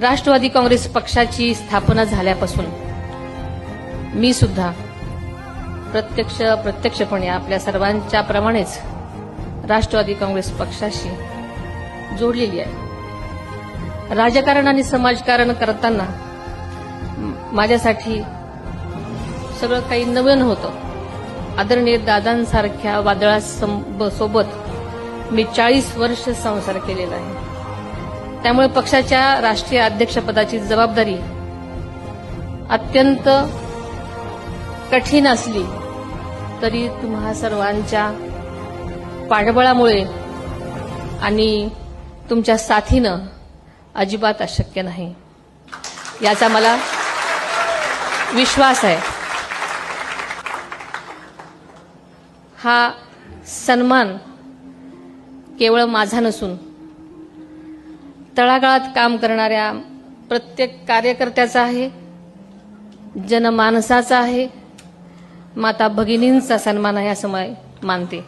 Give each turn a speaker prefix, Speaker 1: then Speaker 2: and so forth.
Speaker 1: राष्ट्रवादी काँग्रेस पक्षाची स्थापना झाल्यापासून मी सुद्धा प्रत्यक्षपणे आपल्या सर्वांच्या प्रमाणेच राष्ट्रवादी काँग्रेस पक्षाशी जोडलेली आहे। राजकारण आणि समाजकारण करताना माझ्यासाठी सगळं काही नवीन होतं। आदरणीय दादांसारख्या वादळासोबत मी 40 वर्ष संसार केलेला आहे। त्यामुळे पक्षाच्या राष्ट्रीय अध्यक्षपदाची जबाबदारी अत्यंत कठीण असली तरी तुम्हा सर्वांच्या पाठबळामुळे आणि तुमच्या साथीनं अजिबात अशक्य नाही, याचा मला विश्वास आहे। हा सन्मान केवळ माझा नसून तळागाळात काम करणाऱ्या प्रत्येक कार्यकर्त्याचा आहे, जनमानसाचा आहे, माता भगिनींचा सन्मान आहे असं मी मानते।